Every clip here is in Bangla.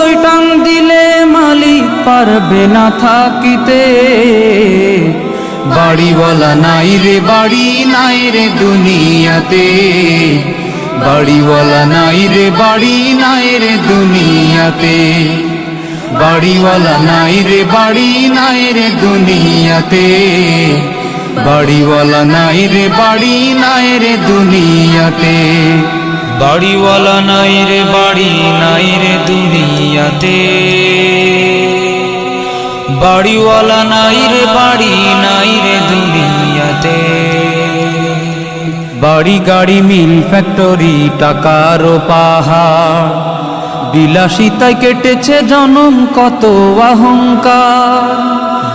সুই টান দিলে মালিক পারবে না থাকিতে। বাড়িওয়ালা নাই রে বাড়ি নাই রে দুনিয়াতে, বাড়িওয়ালা নাই রে বাড়ি নাই রে দুনিয়াতে, বাড়িওয়ালা নাই রে বাড়ি নাই রে দুনিয়াতে, বাড়িওয়ালা নাই রে বাড়ি নাই রে দুনিয়াতে, বাড়িওয়ালা নাই রে বাড়ি নাই রে দুনিয়াতে, বাড়িওয়ালা নাই রে বাড়ি নাই রে দুনিয়াতে। বাড়ি গাড়ি মিল ফ্যাক্টরি টাকার পাহাড়, বিলাসিতায় কেটেছে জনম কত অহংকার।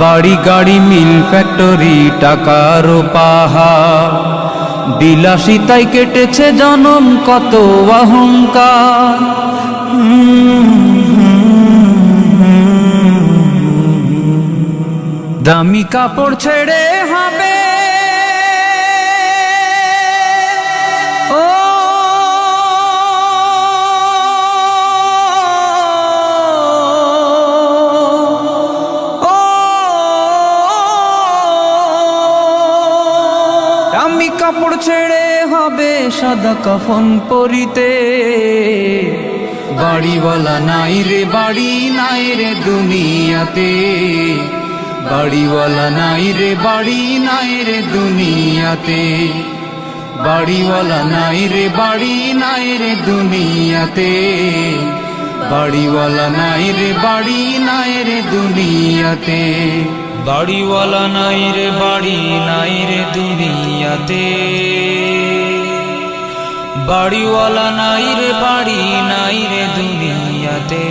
বাড়ি গাড়ি মিল ফ্যাক্টরি টাকার পাহাড়, বিলাসিতায় কেটেছে জনম কত অহংকার। দামি কাপড় ছেড়ে হবে ও দামি কাপড় ছেড়ে হবে সাদা কাফন পরিতে। বাড়িওয়ালা নাই রে বাড়ি নাই রে দুনিয়াতে, বাড়িওয়ালা নাই রে বাড়ি নাই রে দুনিয়াতে, বাড়িওয়ালা নাই রে বাড়ি নাই রে দুনিয়াতে, বাড়িওয়ালা নাই রে বাড়ি নাই রে দুনিয়াতে, বাড়িওয়ালা নাই রে বাড়ি নাই রে দুনিয়াতে, বাড়িওয়ালা নাই রে বাড়ি নাই রে দুনিয়াতে।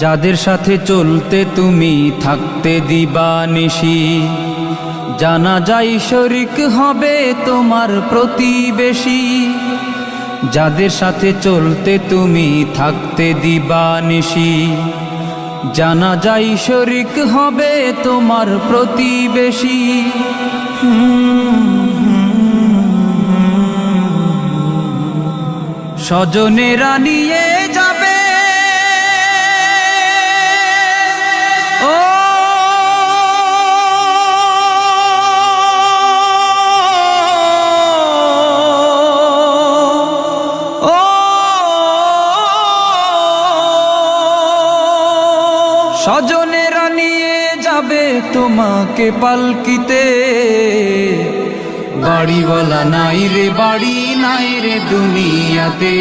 যাদের সাথে চলতে তুমি থাকতে দিবানিশি, জানা যায় শরিক হবে তোমার প্রতিবেশী। যাদের সাথে চলতে তুমি থাকতে দিবানিশি, জানা যায় শরিক হবে তোমার প্রতিবেশী। স্বজনেরা নিয়ে যাবে ও স্বজনেরা নিয়ে যাবে তোমাকে পালকিতে। বাড়িওয়ালা নাই রে বাড়ি নাই রে দুনিয়াতে।